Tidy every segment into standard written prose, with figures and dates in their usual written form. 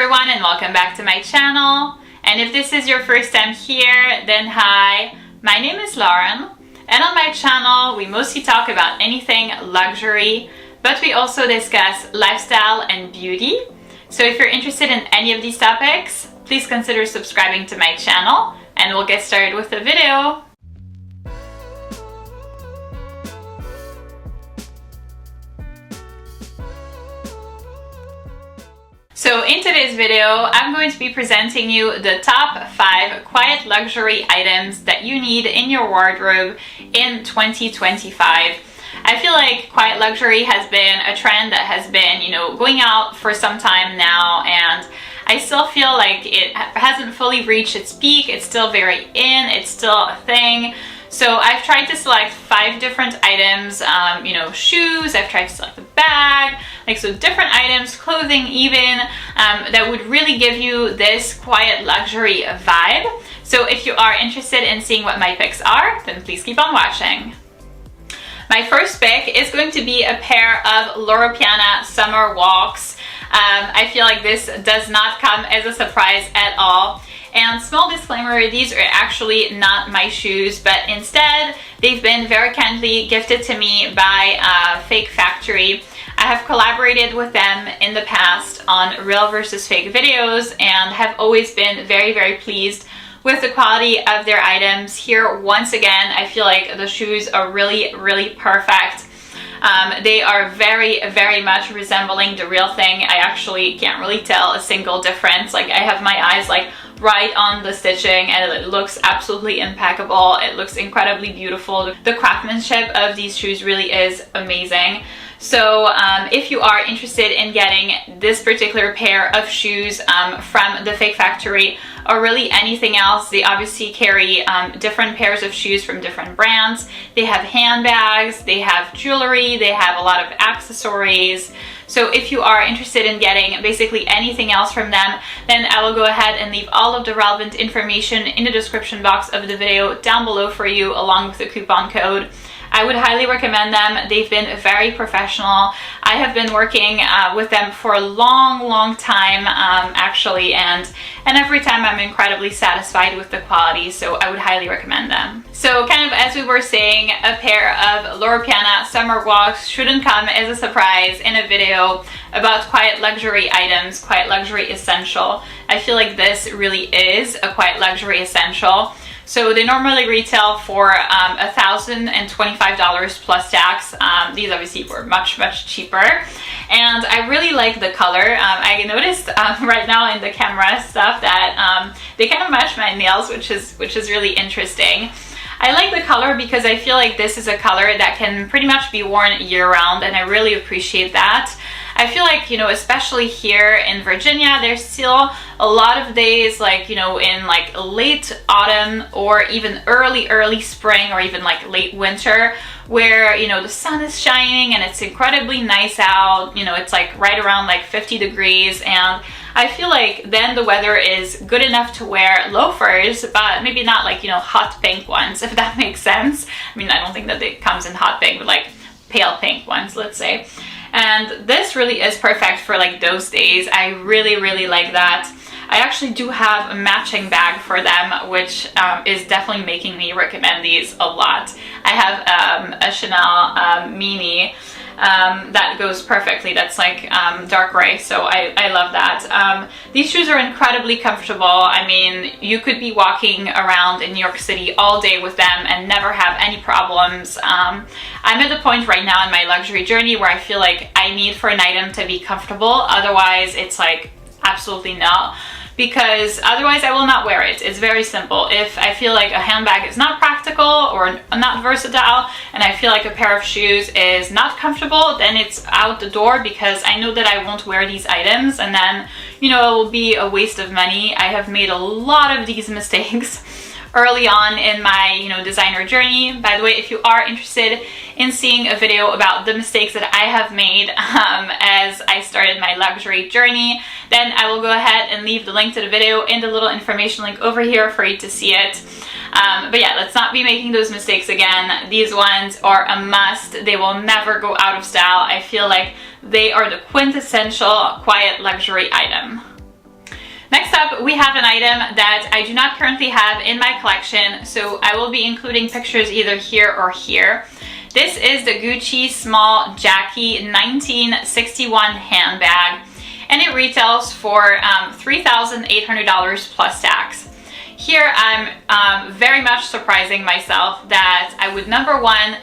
everyone, and welcome back to my channel. And if this is your first time here, then hi, my name is Lauren, and on my channel we mostly talk about anything luxury, but we also discuss lifestyle and beauty. So if you're interested in any of these topics, please consider subscribing to my channel, and we'll get started with the video. So in today's video, I'm going to be presenting you the top 5 quiet luxury items that you need in your wardrobe in 2025. I feel like quiet luxury has been a trend that has been, going out for some time now, and I still feel like it hasn't fully reached its peak. It's still very in, it's still a thing. So I've tried to select 5 different items, shoes, I've tried to select a bag, so different items, clothing even, that would really give you this quiet luxury vibe. So if you are interested in seeing what my picks are, then please keep on watching. My first pick is going to be a pair of Loro Piana summer walks. I feel like this does not come as a surprise at all. And small disclaimer, these are actually not my shoes, but instead they've been very kindly gifted to me by Fake Factory. I have collaborated with them in the past on real versus fake videos and have always been very, very pleased with the quality of their items. Here, once again, I feel like the shoes are really, really perfect. They are very, very much resembling the real thing. I actually can't really tell a single difference. I have my eyes right on the stitching, and it looks absolutely impeccable. It looks incredibly beautiful. The craftsmanship of these shoes really is amazing. So if you are interested in getting this particular pair of shoes from the Fake Factory, or really anything else, they obviously carry different pairs of shoes from different brands. They have handbags, they have jewelry, they have a lot of accessories. So if you are interested in getting basically anything else from them, then I will go ahead and leave all of the relevant information in the description box of the video down below for you, along with the coupon code. I would highly recommend them. They've been very professional. I have been working with them for a long time actually, and every time I'm incredibly satisfied with the quality, so I would highly recommend them. So kind of as we were saying, a pair of Loro Piana summer walks shouldn't come as a surprise in a video about quiet luxury items, quiet luxury essential. I feel like this really is a quiet luxury essential. So they normally retail for $1,025 plus tax. These obviously were much cheaper, and I really like the color. I noticed right now in the camera stuff that they kind of match my nails, which is really interesting. I like the color because I feel like this is a color that can pretty much be worn year-round, and I really appreciate that. I feel like, especially here in Virginia, there's still a lot of days in late autumn or even early spring, or even late winter, where, the sun is shining and it's incredibly nice out. It's right around 50 degrees, and I feel like then the weather is good enough to wear loafers, but maybe not hot pink ones, if that makes sense. I mean, I don't think that it comes in hot pink, but pale pink ones, let's say. And this really is perfect for those days. I really like that. I actually do have a matching bag for them, which is definitely making me recommend these a lot. I have a Chanel mini that goes perfectly. That's dark gray, so I love that. These shoes are incredibly comfortable. I mean, you could be walking around in New York City all day with them and never have any problems. I'm at the point right now in my luxury journey where I feel like I need for an item to be comfortable. Otherwise, it's absolutely no. Because otherwise I will not wear it. It's very simple. If I feel like a handbag is not practical or not versatile, and I feel like a pair of shoes is not comfortable, then it's out the door, because I know that I won't wear these items, and then, it will be a waste of money. I have made a lot of these mistakes early on in my designer journey. By the way, if you are interested in seeing a video about the mistakes that I have made as I started my luxury journey, then I will go ahead and leave the link to the video in the little information link over here for you to see it. But yeah, let's not be making those mistakes again. These ones are a must. They will never go out of style. I feel like they are the quintessential quiet luxury item. Next up, we have an item that I do not currently have in my collection, so I will be including pictures either here or here. This is the Gucci Small Jackie 1961 handbag, and it retails for $3,800 plus tax. Here I'm very much surprising myself that I would, number one,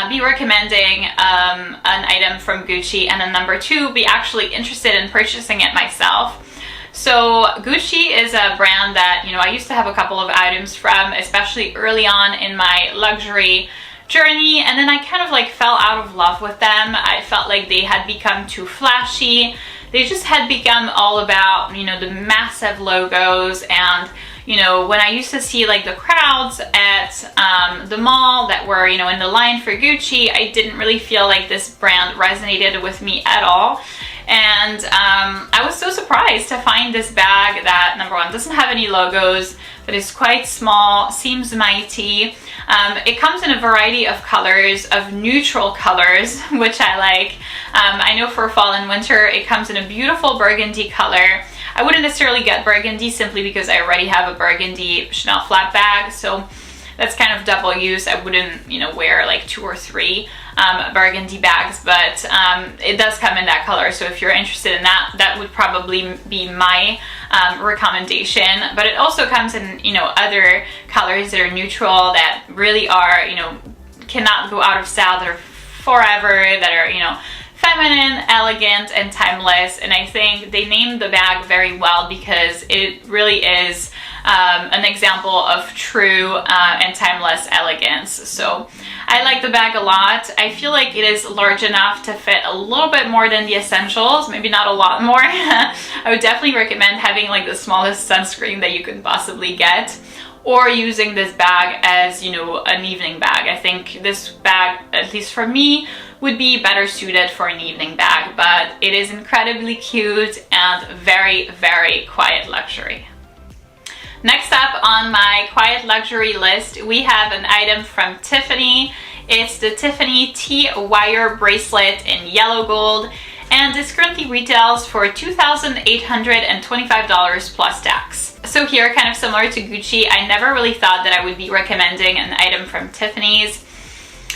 be recommending an item from Gucci, and then number two, be actually interested in purchasing it myself. So Gucci is a brand that, you know, I used to have a couple of items from, especially early on in my luxury journey, and then I kind of like fell out of love with them. I felt like they had become too flashy. They just had become all about, you know, the massive logos, and you know, when I used to see like the crowds at the mall that were, you know, in the line for Gucci, I didn't really feel like this brand resonated with me at all. And I was so surprised to find this bag that, number one, doesn't have any logos, that is quite small, seems mighty. It comes in a variety of colors, of neutral colors, which I like. I know for fall and winter, it comes in a beautiful burgundy color. I wouldn't necessarily get burgundy simply because I already have a burgundy Chanel flat bag, so that's kind of double use. I wouldn't, you know, wear like 2 or 3 burgundy bags, but it does come in that color. So if you're interested in that, that would probably be my recommendation. But it also comes in, you know, other colors that are neutral, that really are, you know, cannot go out of style, that are forever, that are, you know, feminine, elegant, and timeless. And I think they named the bag very well because it really is an example of true and timeless elegance. So I like the bag a lot. I feel like it is large enough to fit a little bit more than the essentials, maybe not a lot more. I would definitely recommend having like the smallest sunscreen that you could possibly get, or using this bag as, you know, an evening bag. I think this bag, at least for me, would be better suited for an evening bag, but it is incredibly cute and very, very quiet luxury. Next up on my quiet luxury list, we have an item from Tiffany. It's the Tiffany T-Wire bracelet in yellow gold, and this currently retails for $2,825 plus tax. So here, kind of similar to Gucci, I never really thought that I would be recommending an item from Tiffany's.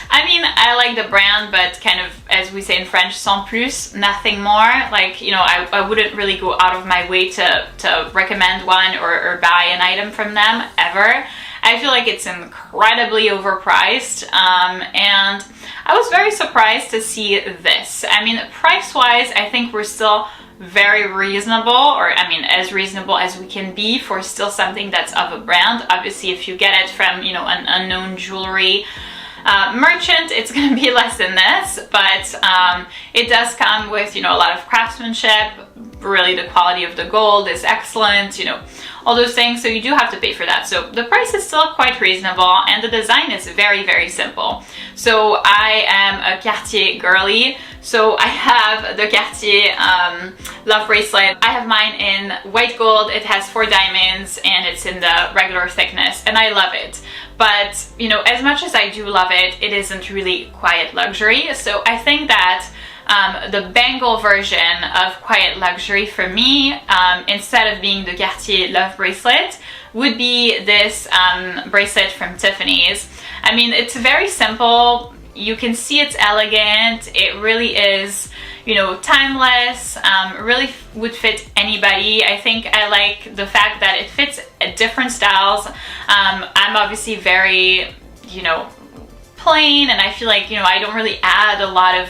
I mean, I like the brand, but kind of, as we say in French, sans plus, nothing more. Like, you know, I wouldn't really go out of my way to recommend one or buy an item from them, ever. I feel like it's incredibly overpriced, and I was very surprised to see this. I mean, price-wise, I think we're still very reasonable, or I mean, as reasonable as we can be for still something that's of a brand. Obviously, if you get it from, you know, an unknown jewelry merchant, it's going to be less than this, but it does come with, you know, a lot of craftsmanship. Really, the quality of the gold is excellent, you know, all those things, so you do have to pay for that. So the price is still quite reasonable, and the design is very, very simple. So I am a Cartier girly, so I have the Cartier Love Bracelet. I have mine in white gold. It has 4 diamonds, and it's in the regular thickness, and I love it. But, you know, as much as I do love it, it isn't really quiet luxury. So I think that the bangle version of quiet luxury for me, instead of being the Cartier Love Bracelet, would be this bracelet from Tiffany's. I mean, it's very simple. You can see it's elegant. It really is, you know, timeless, really would fit anybody. I think I like the fact that it fits different styles. I'm obviously very, you know, plain, and I feel like, you know, I don't really add a lot of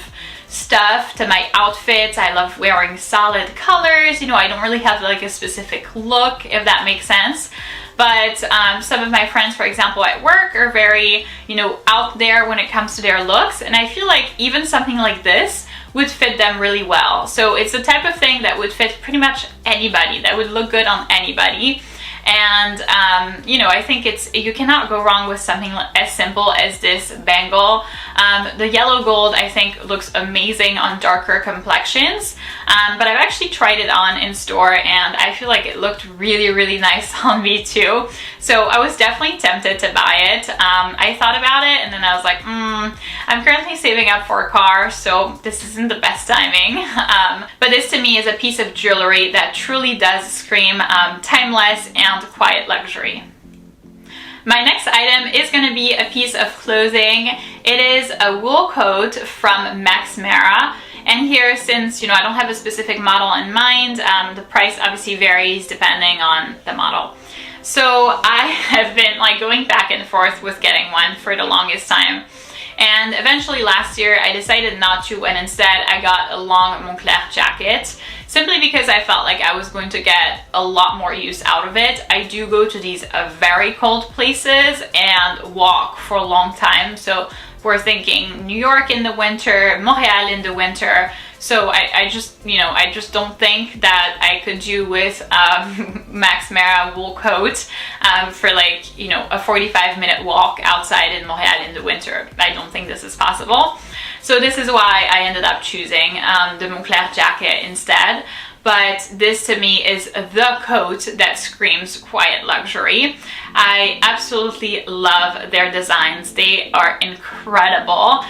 stuff to my outfits. I love wearing solid colors. You know, I don't really have like a specific look, if that makes sense. But some of my friends, for example, at work are very, you know, out there when it comes to their looks, and I feel like even something like this would fit them really well. So it's the type of thing that would fit pretty much anybody, that would look good on anybody. And you know, I think you cannot go wrong with something as simple as this bangle. The yellow gold I think looks amazing on darker complexions, but I've actually tried it on in store and I feel like it looked really nice on me too. So I was definitely tempted to buy it. I thought about it and then I was like, I'm currently saving up for a car, so this isn't the best timing. But this to me is a piece of jewelry that truly does scream timeless and quiet luxury. My next item is going to be a piece of clothing. It is a wool coat from Max Mara. And here, since you know I don't have a specific model in mind, the price obviously varies depending on the model. So I have been like going back and forth with getting one for the longest time. And eventually last year I decided not to, and instead I got a long Moncler jacket, simply because I felt like I was going to get a lot more use out of it. I do go to these very cold places and walk for a long time, so we're thinking New York in the winter, Montreal in the winter. So I just don't think that I could do with Max Mara wool coat for like, you know, a 45-minute walk outside in Montreal in the winter. I don't think this is possible. So this is why I ended up choosing the Moncler jacket instead. But this to me is the coat that screams quiet luxury. I absolutely love their designs. They are incredible.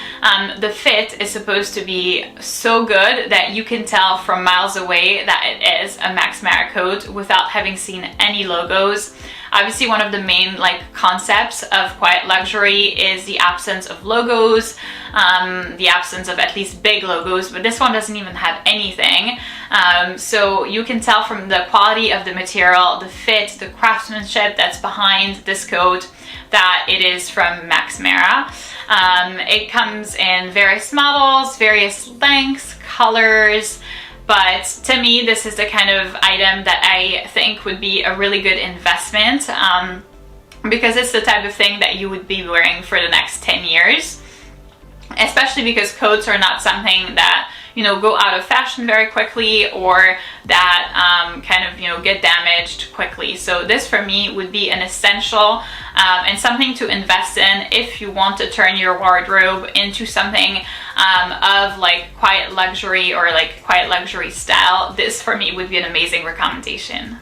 The fit is supposed to be so good that you can tell from miles away that it is a Max Mara coat without having seen any logos. Obviously, one of the main concepts of quiet luxury is the absence of logos, the absence of at least big logos, but this one doesn't even have anything. So you can tell from the quality of the material, the fit, the craftsmanship that's behind this coat that it is from Max Mara. It comes in various models, various lengths, colors. But to me, this is the kind of item that I think would be a really good investment because it's the type of thing that you would be wearing for the next 10 years. Especially because coats are not something that, you know, go out of fashion very quickly or that kind of, you know, get damaged quickly. So this for me would be an essential and something to invest in if you want to turn your wardrobe into something of like quiet luxury or like quiet luxury style. This for me would be an amazing recommendation.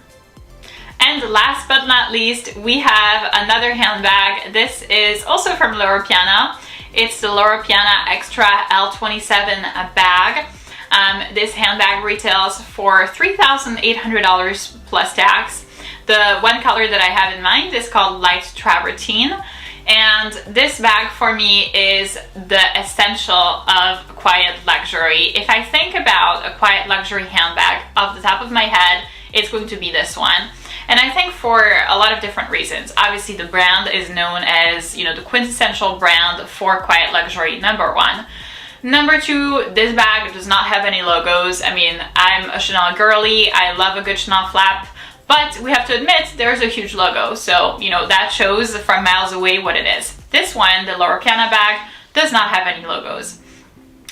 And last but not least, we have another handbag. This is also from Loro Piana. It's the Loro Piana Extra L27 bag. This handbag retails for $3,800 plus tax. The one color that I have in mind is called Light Travertine. And this bag for me is the essential of quiet luxury. If I think about a quiet luxury handbag off the top of my head, it's going to be this one. And I think for a lot of different reasons. Obviously the brand is known as, you know, the quintessential brand for quiet luxury, number one. Number two, this bag does not have any logos. I mean, I'm a Chanel girly, I love a good Chanel flap, but we have to admit there's a huge logo. So, you know, that shows from miles away what it is. This one, the Loro Piana bag, does not have any logos.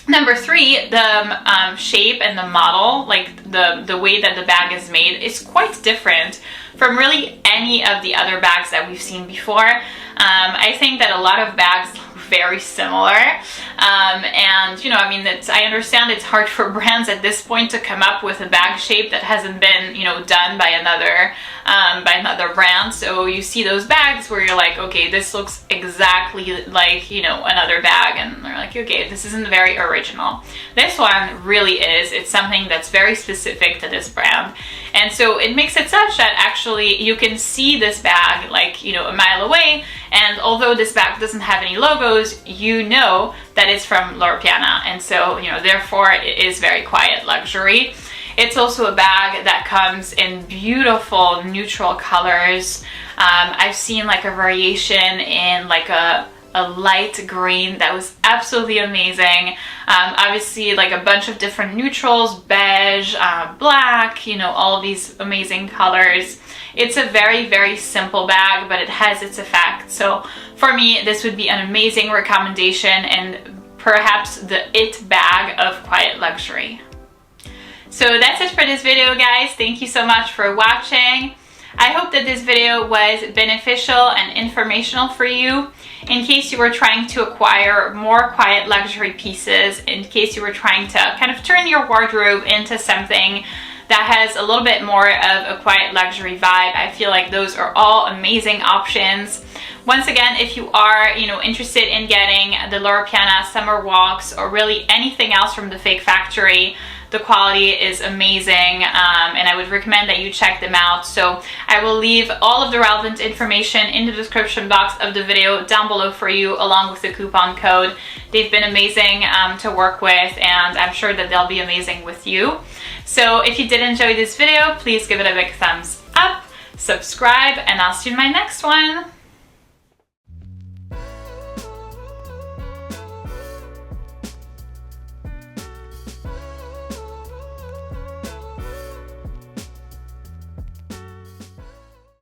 Number three, the shape and the model, like the way that the bag is made, is quite different from really any of the other bags that we've seen before. I think that a lot of bags look very similar. And, you know, I mean, I understand it's hard for brands at this point to come up with a bag shape that hasn't been, you know, done by another brand. So you see those bags where you're like, okay, this looks exactly like, you know, another bag. And they're like, okay, this isn't very original. This one really is. It's something that's very specific to this brand. And so it makes it such that actually you can see this bag like, you know, a mile away. And although this bag doesn't have any logos, you know that it's from Loro Piana. And so, you know, therefore it is very quiet luxury. It's also a bag that comes in beautiful neutral colors. I've seen like a variation in like a light green that was absolutely amazing. Obviously like a bunch of different neutrals, beige, black, you know, all of these amazing colors. It's a very simple bag, but it has its effect. So for me, this would be an amazing recommendation and perhaps the it bag of quiet luxury. So that's it for this video, guys. Thank you so much for watching. I hope that this video was beneficial and informational for you in case you were trying to acquire more quiet luxury pieces, in case you were trying to kind of turn your wardrobe into something that has a little bit more of a quiet luxury vibe. I feel like those are all amazing options. Once again, if you are, interested in getting the Loro Piana summer walks or really anything else from the Fake Factory, the quality is amazing, and I would recommend that you check them out. So I will leave all of the relevant information in the description box of the video down below for you, along with the coupon code. They've been amazing to work with, and I'm sure that they'll be amazing with you. So if you did enjoy this video, please give it a big thumbs up, subscribe, and I'll see you in my next one.